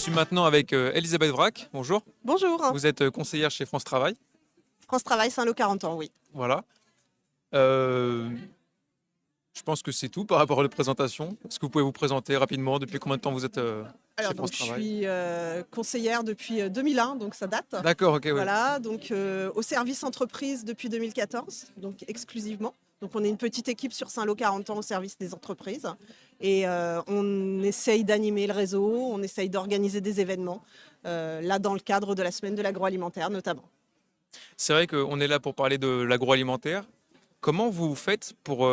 suis maintenant avec Elisabeth Vrac. Bonjour. Bonjour, Vous êtes conseillère chez France Travail. France Travail Saint-Lô 40 ans, oui. Voilà. Euh, je pense que c'est tout par rapport à la présentation. Est-ce que vous pouvez vous présenter rapidement depuis combien de temps vous êtes chez Alors France donc je Travail? suis conseillère depuis 2001, donc ça date. D'accord, ok, oui. Voilà, donc au service entreprise depuis 2014, donc exclusivement. Donc on est une petite équipe sur Saint-Lô 40 ans au service des entreprises et on essaye d'animer le réseau, on essaye d'organiser des événements, là dans le cadre de la semaine de l'agroalimentaire notamment. C'est vrai qu'on est là pour parler de l'agroalimentaire. Comment vous faites pour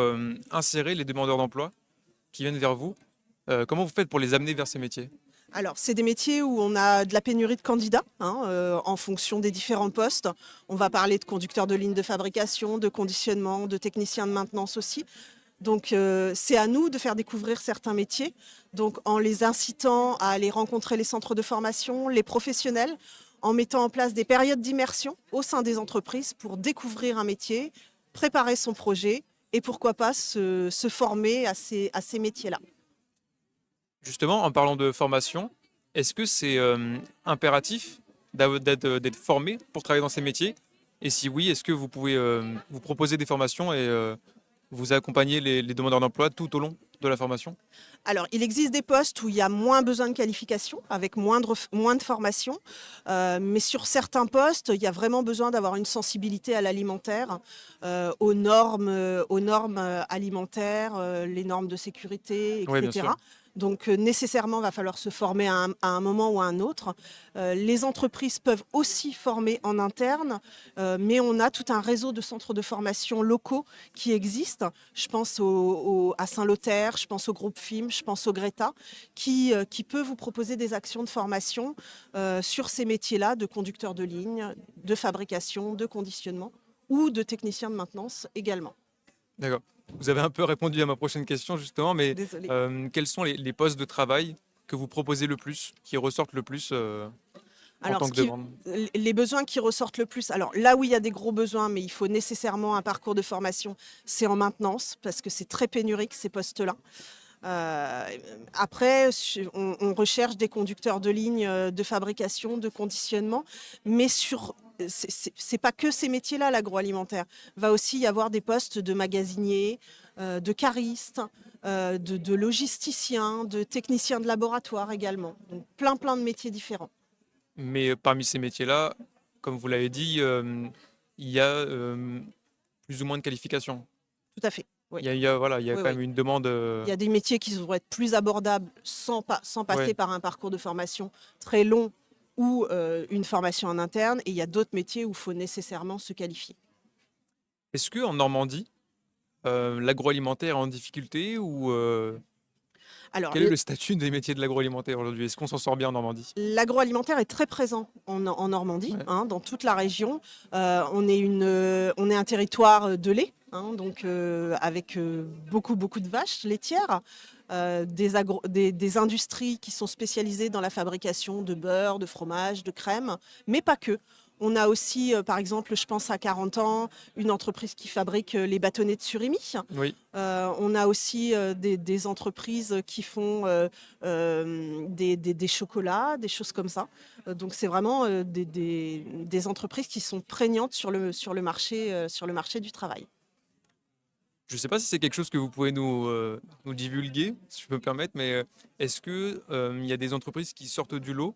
insérer les demandeurs d'emploi qui viennent vers vous? Comment vous faites pour les amener vers ces métiers? Alors, c'est des métiers où on a de la pénurie de candidats en fonction des différents postes. On va parler de conducteurs de ligne de fabrication, de conditionnement, de techniciens de maintenance aussi. Donc, c'est à nous de faire découvrir certains métiers, donc en les incitant à aller rencontrer les centres de formation, les professionnels, en mettant en place des périodes d'immersion au sein des entreprises pour découvrir un métier, préparer son projet et pourquoi pas se former à ces métiers-là. Justement, en parlant de formation, est-ce que c'est impératif d'être formé pour travailler dans ces métiers? Et si oui, est-ce que vous pouvez vous proposer des formations et vous accompagner les demandeurs d'emploi tout au long de la formation? Alors, il existe des postes où il y a moins besoin de qualification, avec moins de formation. Mais sur certains postes, il y a vraiment besoin d'avoir une sensibilité à l'alimentaire, aux normes alimentaires, les normes de sécurité, Oui, bien sûr. etc. Donc, nécessairement, il va falloir se former à un moment ou à un autre. Les entreprises peuvent aussi former en interne, mais on a tout un réseau de centres de formation locaux qui existent. Je pense à Saint-Lothaire, je pense au groupe FIM, je pense au Greta, qui peut vous proposer des actions de formation sur ces métiers-là, de conducteurs de ligne, de fabrication, de conditionnement ou de techniciens de maintenance également. D'accord. Vous avez un peu répondu à ma prochaine question justement, mais Désolée. quels sont les postes de travail que vous proposez le plus, qui ressortent le plus en Alors, tant que demande? les besoins qui ressortent le plus, alors là où il y a des gros besoins, mais il faut nécessairement un parcours de formation, c'est en maintenance, parce que c'est très pénurique ces postes-là. Euh, Après, on recherche des conducteurs de ligne de fabrication, de conditionnement, mais c'est pas que ces métiers-là, l'agroalimentaire. Va aussi y avoir des postes de magasiniers, de caristes, de logisticiens, de techniciens de laboratoire également. Donc plein de métiers différents. Mais parmi ces métiers-là, comme vous l'avez dit, il y a plus ou moins de qualifications. Tout à fait. Oui, Voilà, il y a oui, quand oui. même une demande. Il y a des métiers qui vont être plus abordables sans passer Ouais. par un parcours de formation très long ou une formation en interne. Et il y a d'autres métiers où il faut nécessairement se qualifier. Est-ce que en Normandie, l'agroalimentaire est en difficulté ou Alors, quel est le statut des métiers de l'agroalimentaire aujourd'hui? Est-ce qu'on s'en sort bien en Normandie? l'agroalimentaire est très présent en Normandie, Ouais. dans toute la région. On est un territoire de lait, donc avec beaucoup de vaches laitières, des industries qui sont spécialisées dans la fabrication de beurre, de fromage, de crème, mais pas que. On a aussi, par exemple, je pense à 40 ans, une entreprise qui fabrique les bâtonnets de surimi. Oui. On a aussi des entreprises qui font des chocolats, des choses comme ça. Donc c'est vraiment des entreprises qui sont prégnantes sur le marché du travail. Je ne sais pas si c'est quelque chose que vous pouvez nous divulguer, si je peux me permettre, mais est-ce que il y a des entreprises qui sortent du lot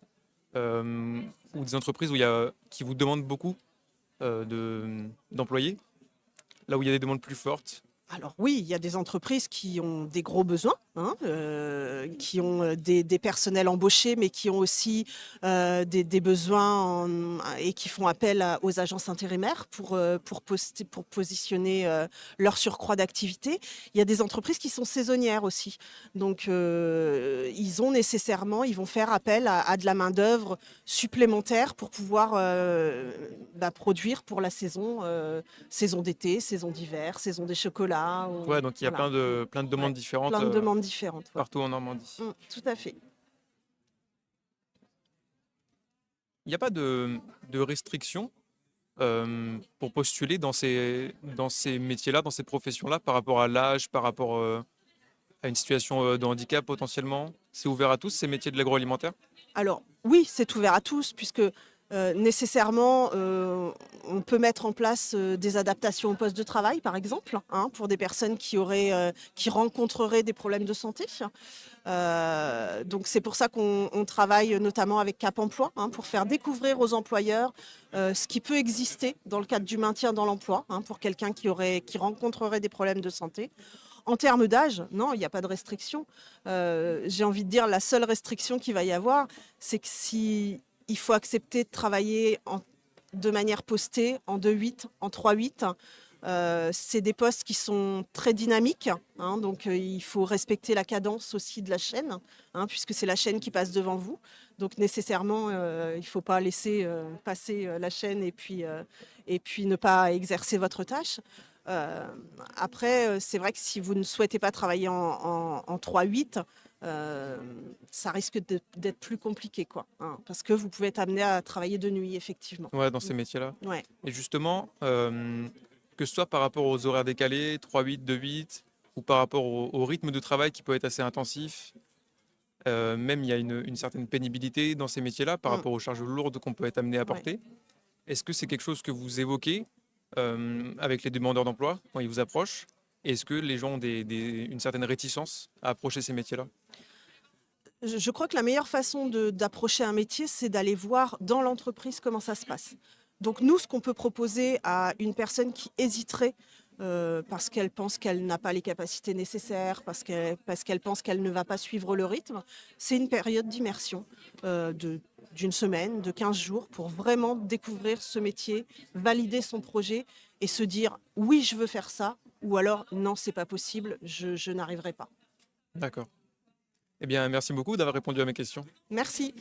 ou des entreprises qui vous demandent beaucoup d'employés, là où il y a des demandes plus fortes? Alors oui, il y a des entreprises qui ont des gros besoins, qui ont des personnels embauchés, mais qui ont aussi des besoins et qui font appel aux agences intérimaires pour positionner leur surcroît d'activité. Il y a des entreprises qui sont saisonnières aussi. Donc ils vont faire appel à de la main-d'œuvre supplémentaire pour pouvoir produire pour la saison d'été, saison d'hiver, saison des chocolats. Ouais, donc il y a Voilà. plein de Ouais. demandes différentes Plein de demandes différentes. Ouais. partout en Normandie. Tout à fait. Il n'y a pas de restrictions pour postuler dans ces métiers-là, dans ces professions-là, par rapport à l'âge, par rapport à une situation de handicap potentiellement? C'est ouvert à tous ces métiers de l'agroalimentaire? Alors, Oui, c'est ouvert à tous puisque nécessairement, on peut mettre en place des adaptations au poste de travail, par exemple, hein, pour des personnes qui rencontreraient des problèmes de santé. Donc c'est pour ça qu'on travaille notamment avec Cap Emploi, hein, pour faire découvrir aux employeurs ce qui peut exister dans le cadre du maintien dans l'emploi, hein, pour quelqu'un qui rencontrerait des problèmes de santé. En termes d'âge, non, il n'y a pas de restriction. J'ai envie de dire, la seule restriction qu'il va y avoir, c'est que si il faut accepter de travailler de manière postée, en 2-8, en 3-8, c'est des postes qui sont très dynamiques, hein, donc il faut respecter la cadence aussi de la chaîne, hein, puisque c'est la chaîne qui passe devant vous. Donc nécessairement, il ne faut pas laisser passer la chaîne et puis ne pas exercer votre tâche. Euh, Après, c'est vrai que si vous ne souhaitez pas travailler en 3-8, euh, ça risque d'être plus compliqué, quoi, hein, parce que vous pouvez être amené à travailler de nuit, effectivement. Ouais, dans ces métiers-là. Ouais. Et justement, que ce soit par rapport aux horaires décalés, 3-8, 2-8, ou par rapport au rythme de travail qui peut être assez intensif, même il y a une certaine pénibilité dans ces métiers-là par Mm. rapport aux charges lourdes qu'on peut être amené à Ouais. porter. Est-ce que c'est quelque chose que vous évoquez avec les demandeurs d'emploi quand ils vous approchent? Est-ce que les gens ont une certaine réticence à approcher ces métiers-là? Je crois que la meilleure façon d'approcher un métier, c'est d'aller voir dans l'entreprise comment ça se passe. Donc nous, ce qu'on peut proposer à une personne qui hésiterait parce qu'elle pense qu'elle n'a pas les capacités nécessaires, parce qu'elle pense qu'elle ne va pas suivre le rythme, c'est une période d'immersion d'une semaine, de 15 jours, pour vraiment découvrir ce métier, valider son projet et se dire oui, je veux faire ça, ou alors non, c'est pas possible, je n'arriverai pas. D'accord. Eh bien, merci beaucoup d'avoir répondu à mes questions. Merci.